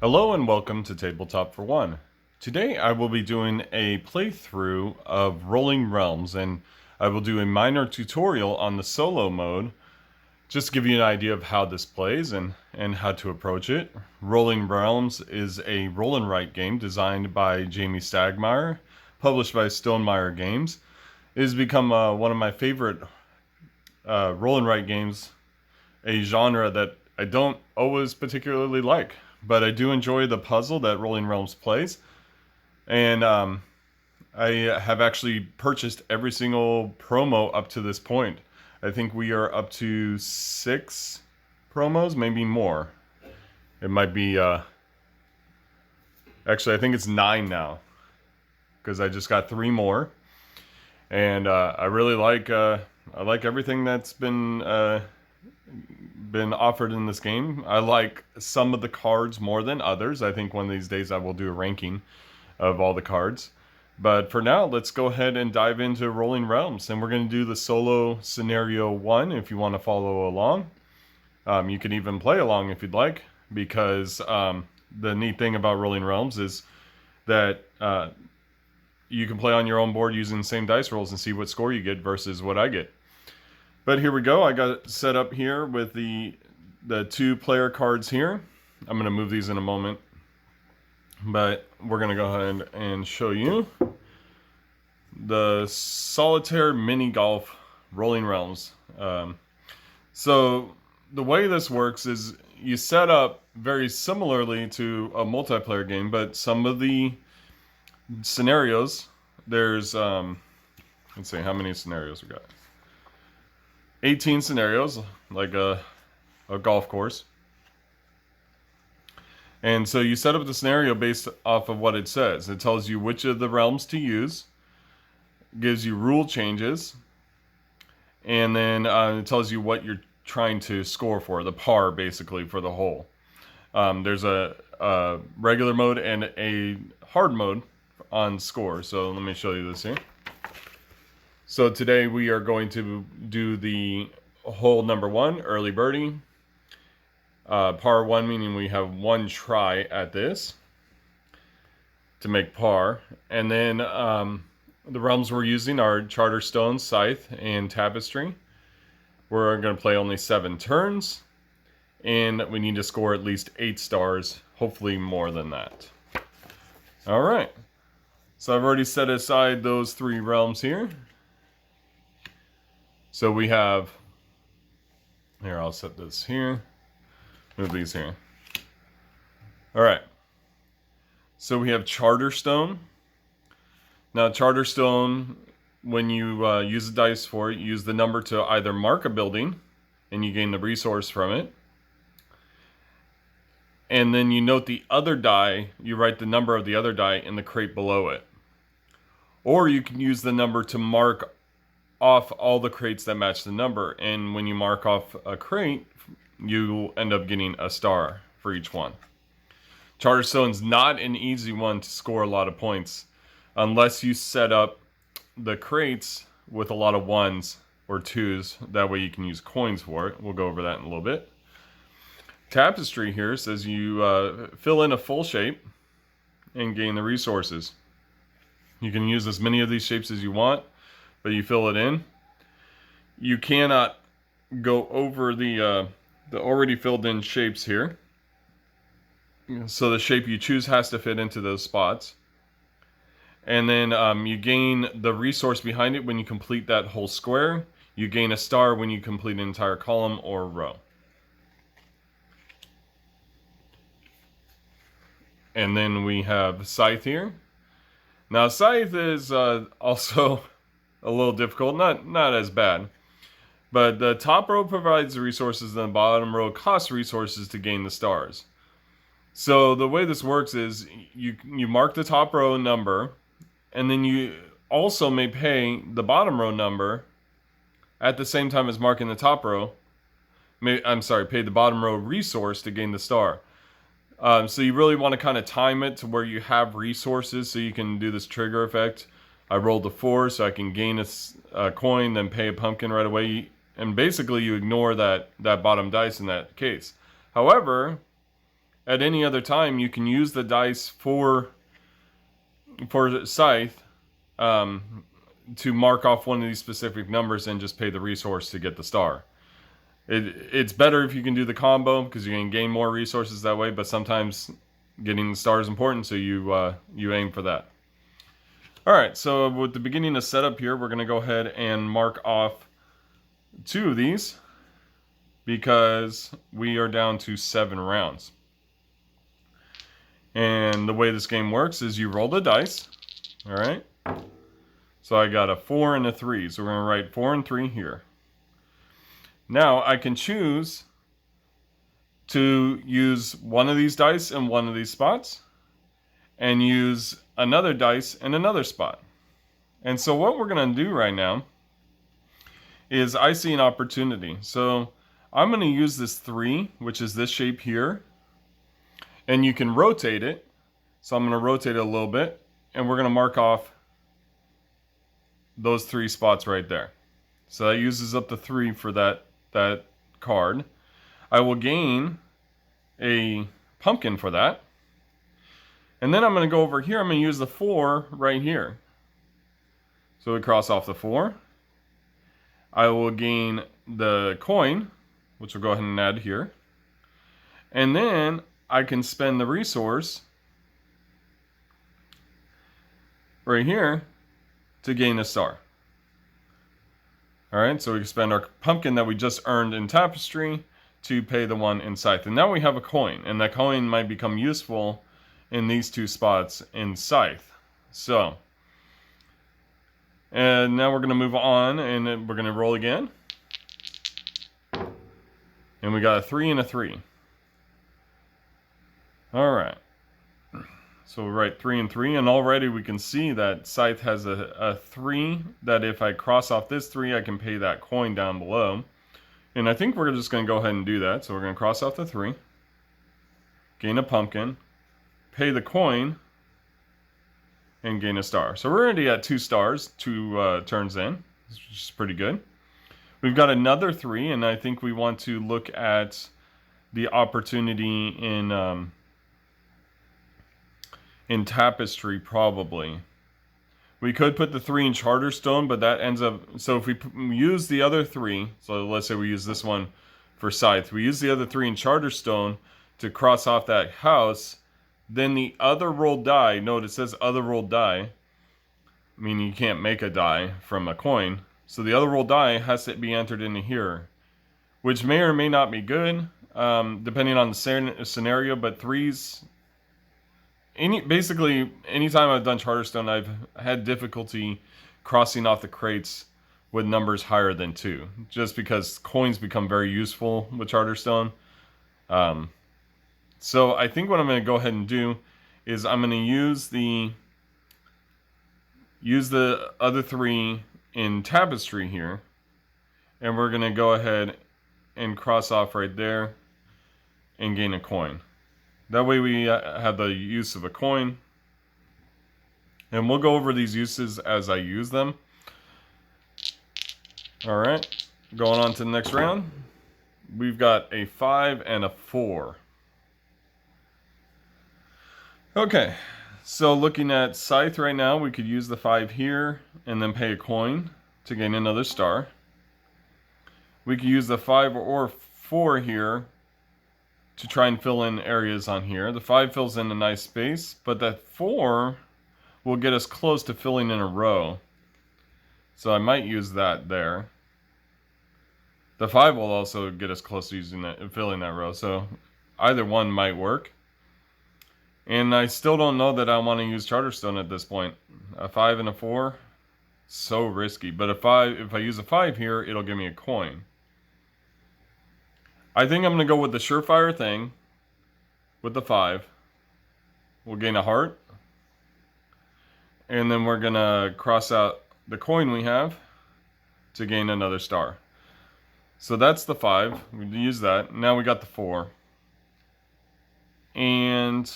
Hello and welcome to Tabletop for One. Today I will be doing a playthrough of Rolling Realms, and I will do a minor tutorial on the solo mode, just to give you an idea of how this plays and how to approach it. Rolling Realms is a roll and write game designed by Jamey Stegmaier, published by Stonemaier Games. It has become one of my favorite roll and write games, a genre that I don't always particularly like, but I do enjoy the puzzle that Rolling Realms plays. And I have actually purchased every single promo up to this point. I think we are up to 6 promos, maybe more. It might be, actually I think it's 9 now, because I just got 3 more. And I really like, I like everything that's been offered in this game. I like some of the cards more than others. I think one of these days I will do a ranking of all the cards. But for now, let's go ahead and dive into Rolling Realms. And we're going to do the solo scenario 1 if you want to follow along. You can even play along if you'd like, because the neat thing about Rolling Realms is that you can play on your own board using the same dice rolls and see what score you get versus what I get. But here we go. I got it set up here with the 2 player cards here. I'm going to move these in a moment. But we're going to go ahead and show you the Solitaire Mini Golf Rolling Realms. So the way this works is you set up very similarly to a multiplayer game, but some of the scenarios, there's, let's see, how many scenarios we got? 18 scenarios, like a golf course. And so you set up the scenario based off of what it says. It tells you which of the realms to use, gives you rule changes, and then it tells you what you're trying to score for, the par basically for the hole. There's a regular mode and a hard mode on score. So let me show you this here. So today we are going to do the hole number 1, early birdie. Par 1 meaning we have 1 try at this to make par. And then the realms we're using are Charterstone, Scythe, and Tapestry. We're going to play only 7 turns, and we need to score at least 8 stars, hopefully more than that. Alright, so I've already set aside those 3 realms here. So we have, here I'll set this here, move these here. Alright, so we have Charterstone. Now Charterstone, when you use the dice for it, you use the number to either mark a building, and you gain the resource from it. And then you note the other die, you write the number of the other die in the crate below it. Or you can use the number to mark off all the crates that match the number, and when you mark off a crate, you end up getting a star for each one. Charterstone's not an easy one to score a lot of points unless you set up the crates with a lot of 1s or 2s. That way you can use coins for it. We'll go over that in a little bit. Tapestry here says you fill in a full shape and gain the resources. You can use as many of these shapes as you want, but you fill it in. You cannot go over the already filled in shapes here. So the shape you choose has to fit into those spots. And then you gain the resource behind it when you complete that whole square. You gain a star when you complete an entire column or row. And then we have Scythe here. Now Scythe is also a little difficult, not as bad. But the top row provides the resources and the bottom row costs resources to gain the stars. So the way this works is you mark the top row number, and then you also may pay the bottom row number at the same time as marking the top row. Pay the bottom row resource to gain the star. So you really want to kind of time it to where you have resources so you can do this trigger effect. I rolled a 4 so I can gain a coin, then pay a pumpkin right away. And basically you ignore that bottom dice in that case. However, at any other time, you can use the dice for Scythe to mark off one of these specific numbers and just pay the resource to get the star. It's better if you can do the combo because you can gain more resources that way, but sometimes getting the star is important, so you aim for that. Alright, so with the beginning of setup here, we're going to go ahead and mark off 2 of these because we are down to 7 rounds. And the way this game works is you roll the dice. Alright, so I got a 4 and a 3, so we're going to write 4 and 3 here. Now I can choose to use one of these dice in one of these spots and use another dice in another spot. And so what we're going to do right now is I see an opportunity. So I'm going to use this 3, which is this shape here, and you can rotate it. So I'm going to rotate it a little bit, and we're going to mark off those 3 spots right there. So that uses up the 3 for that card. I will gain a pumpkin for that. And then I'm going to go over here. I'm going to use the 4 right here. So we cross off the 4. I will gain the coin, which we'll go ahead and add here. And then I can spend the resource right here to gain a star. Alright, so we can spend our pumpkin that we just earned in Tapestry to pay the one in Scythe. And now we have a coin, and that coin might become useful in these 2 spots in Scythe. So, and now we're going to move on, and we're going to roll again. And we got a 3 and a 3. Alright. So we write 3 and 3, and already we can see that Scythe has a 3, that if I cross off this 3, I can pay that coin down below. And I think we're just going to go ahead and do that. So we're going to cross off the 3, gain a pumpkin, pay the coin, and gain a star. So we're already at 2 stars, 2 turns in, which is pretty good. We've got another 3, and I think we want to look at the opportunity in Tapestry, probably. We could put the 3 in Charterstone, but that ends up... So if we use the other 3, so let's say we use this one for Scythe, we use the other 3 in Charterstone to cross off that house, then the other rolled die, note it says other rolled die, meaning you can't make a die from a coin, so the other rolled die has to be entered into here, which may or may not be good, depending on the scenario, but 3s... Basically, anytime I've done Charterstone, I've had difficulty crossing off the crates with numbers higher than 2, just because coins become very useful with Charterstone. So I think what I'm going to go ahead and do is I'm going to use the other 3 in Tapestry here, and we're going to go ahead and cross off right there and gain a coin. That way we have the use of a coin. And we'll go over these uses as I use them. Alright, going on to the next round. We've got a 5 and a 4. Okay, so looking at Scythe right now, we could use the 5 here and then pay a coin to gain another star. We could use the 5 or 4 here to try and fill in areas on here. The 5 fills in a nice space, but that 4 will get us close to filling in a row. So I might use that there. The 5 will also get us close to using that, filling that row, so either one might work. And I still don't know that I want to use Charterstone at this point. A 5 and a 4, so risky. But if I use a 5 here, it'll give me a coin. I think I'm going to go with the surefire thing with the 5. We'll gain a heart. And then we're going to cross out the coin we have to gain another star. So that's the 5. We use that. Now we got the 4. And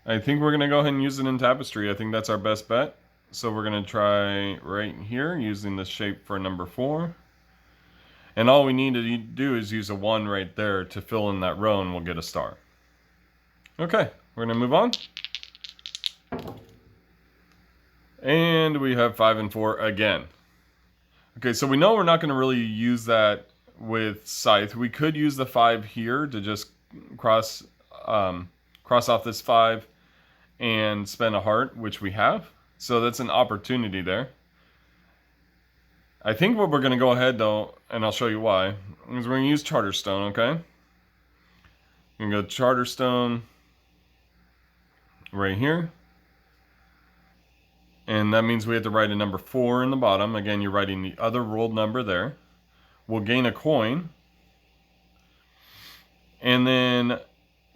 I think we're going to go ahead and use it in Tapestry. I think that's our best bet. So we're going to try right here using the shape for number 4. And all we need to do is use a 1 right there to fill in that row and we'll get a star. Okay, we're going to move on. And we have 5 and 4 again. Okay, so we know we're not going to really use that with Scythe. We could use the 5 here to just cross off this 5 and spend a heart, which we have. So that's an opportunity there. I think what we're going to go ahead, though, and I'll show you why, is we're going to use Charterstone, okay? We're going to go Charterstone right here. And that means we have to write a number 4 in the bottom. Again, you're writing the other rolled number there. We'll gain a coin. And then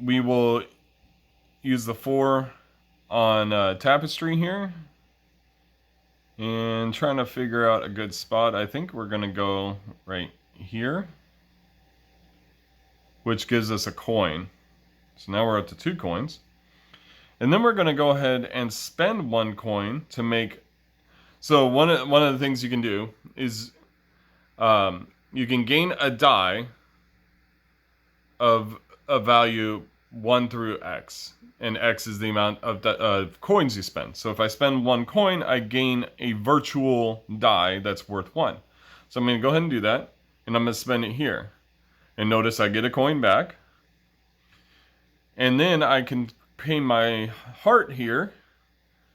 we will use the 4 on Tapestry here. And trying to figure out a good spot. I think we're going to go right here, which gives us a coin. So now we're up to 2 coins. And then we're going to go ahead and spend 1 coin to make... So one of the things you can do is you can gain a die of a value 1 through X. And X is the amount of coins you spend. So if I spend 1 coin, I gain a virtual die that's worth 1. So I'm going to go ahead and do that. And I'm going to spend it here. And notice I get a coin back. And then I can pay my heart here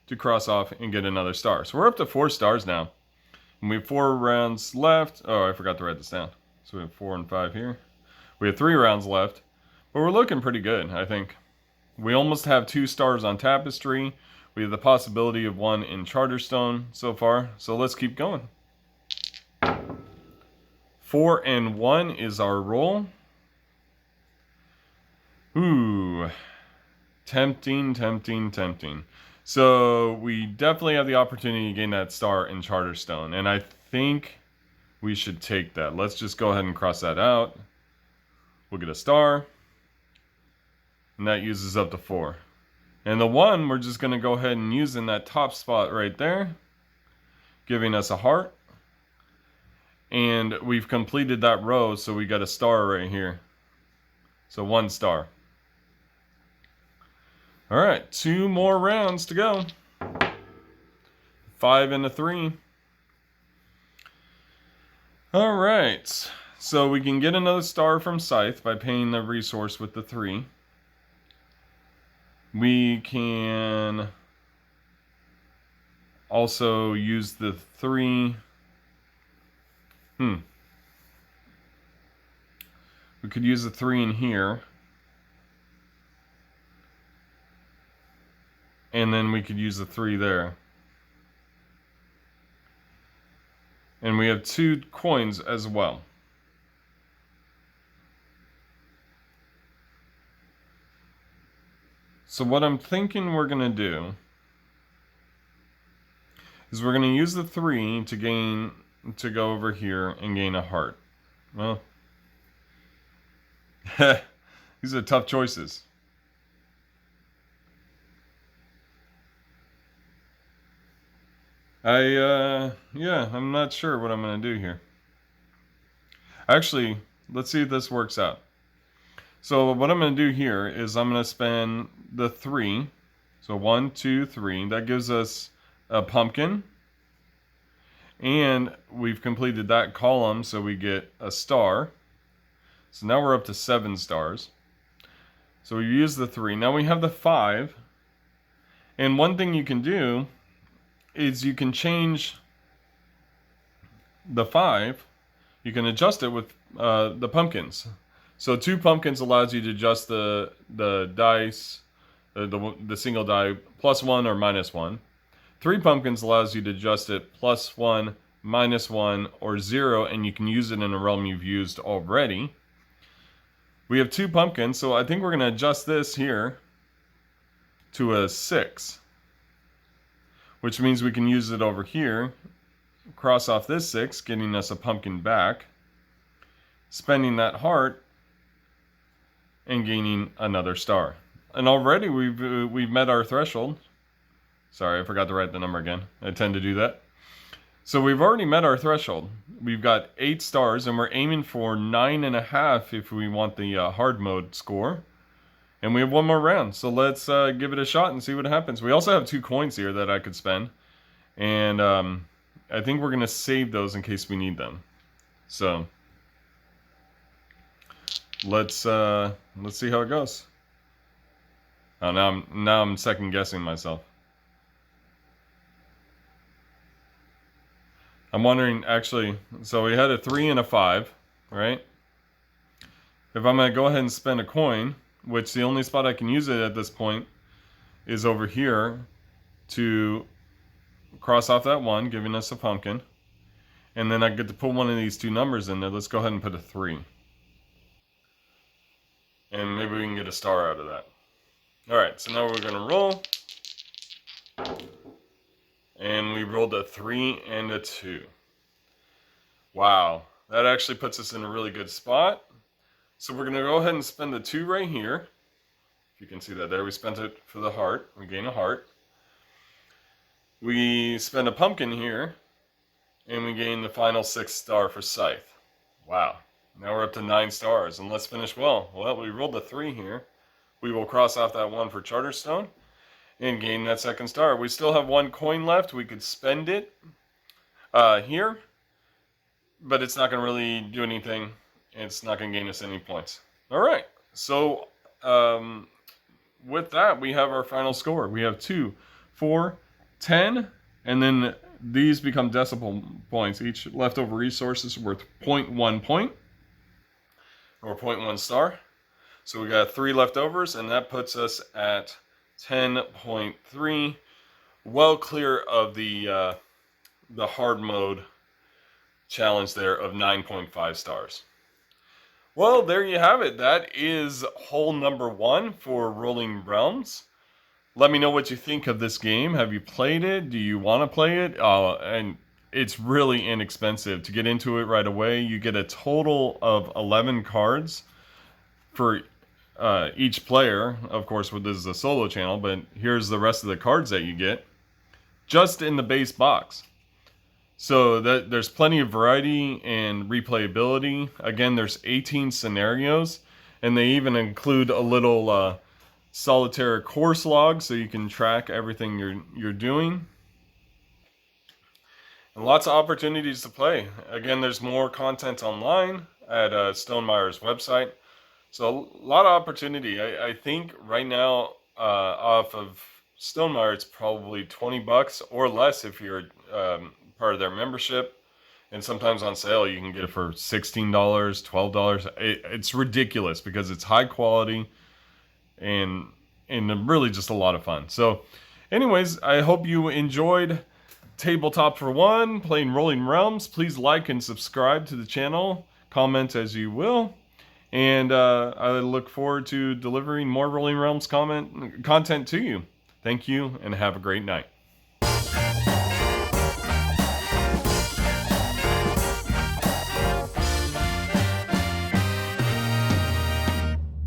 to cross off and get another star. So we're up to 4 stars now. And we have 4 rounds left. Oh, I forgot to write this down. So we have 4 and 5 here. We have 3 rounds left. But we're looking pretty good, I think. We almost have 2 stars on Tapestry. We have the possibility of 1 in Charterstone so far. So let's keep going. 4 and 1 is our roll. Ooh. Tempting, tempting, tempting. So we definitely have the opportunity to gain that star in Charterstone. And I think we should take that. Let's just go ahead and cross that out. We'll get a star. And that uses up to 4. And the 1, we're just going to go ahead and use in that top spot right there, giving us a heart. And we've completed that row, so we got a star right here. So 1 star. All right, 2 more rounds to go. 5 and a 3. All right, so we can get another star from Scythe by paying the resource with the 3. We can also use the 3. We could use the 3 in here. And then we could use the 3 there. And we have 2 coins as well. So what I'm thinking we're going to do is we're going to use the 3 to go over here and gain a heart. Well, these are tough choices. I'm not sure what I'm going to do here. Actually, let's see if this works out. So what I'm going to do here is I'm going to spend the 3. So 1, 2, 3. That gives us a pumpkin. And we've completed that column, so we get a star. So now we're up to 7 stars. So we use the 3. Now we have the 5. And one thing you can do is you can change the 5. You can adjust it with the pumpkins. So 2 pumpkins allows you to adjust the dice, the single die, +1 or -1. 3 pumpkins allows you to adjust it +1, -1, or 0, and you can use it in a realm you've used already. We have 2 pumpkins, so I think we're going to adjust this here to a 6. Which means we can use it over here, cross off this 6, getting us a pumpkin back, spending that heart, and gaining another star. And already we've met our threshold. Sorry, I forgot to write the number again. I tend to do that. So we've already met our threshold. we've got 8 stars, and we're aiming for 9.5 if we want the hard mode score. And we have one more round, so let's give it a shot and see what happens. We also have 2 coins here that I could spend, and I think we're gonna save those in case we need them. So let's see how it goes. Oh, now I'm second guessing myself. I'm wondering, actually, so we had a 3 and a 5, right? If I'm going to go ahead and spend a coin, which the only spot I can use it at this point is over here to cross off that 1, giving us a pumpkin. And then I get to put one of these 2 numbers in there. Let's go ahead and put a 3. And maybe we can get a star out of that. Alright, so now we're going to roll. And we rolled a 3 and a 2. Wow, that actually puts us in a really good spot. So we're going to go ahead and spend the 2 right here. If you can see that there, we spent it for the heart. We gain a heart. We spend a pumpkin here. And we gain the final 6 star for Scythe. Wow, now we're up to 9 stars. And let's finish well. Well, we rolled a 3 here. We will cross off that 1 for Charterstone and gain that 2nd star. We still have 1 coin left. We could spend it here, but it's not going to really do anything. It's not going to gain us any points. All right, so with that, we have our final score. We have 2, 4, 10, and then these become decimal points. Each leftover resource is worth 0.1 point, or 0.1 star. So we got 3 leftovers, and that puts us at 10.3, well clear of the hard mode challenge there of 9.5 stars. Well, there you have it. That is hole number 1 for Rolling Realms. Let me know what you think of this game. Have you played it? Do you want to play it? And it's really inexpensive to get into it right away. You get a total of 11 cards for each player. Of course, this is a solo channel, but here's the rest of the cards that you get just in the base box. So there's plenty of variety and replayability. Again, there's 18 scenarios, and they even include a little Solitaire course log so you can track everything you're doing. And lots of opportunities to play. Again, there's more content online at Stonemeier's website. So a lot of opportunity. I think right now off of Stonemaier, it's probably $20 or less if you're part of their membership. And sometimes on sale, you can get it for $16, $12. It's ridiculous because it's high quality and really just a lot of fun. So anyways, I hope you enjoyed Tabletop for One, playing Rolling Realms. Please like and subscribe to the channel. Comment as you will. And I look forward to delivering more Rolling Realms content to you. Thank you, and have a great night.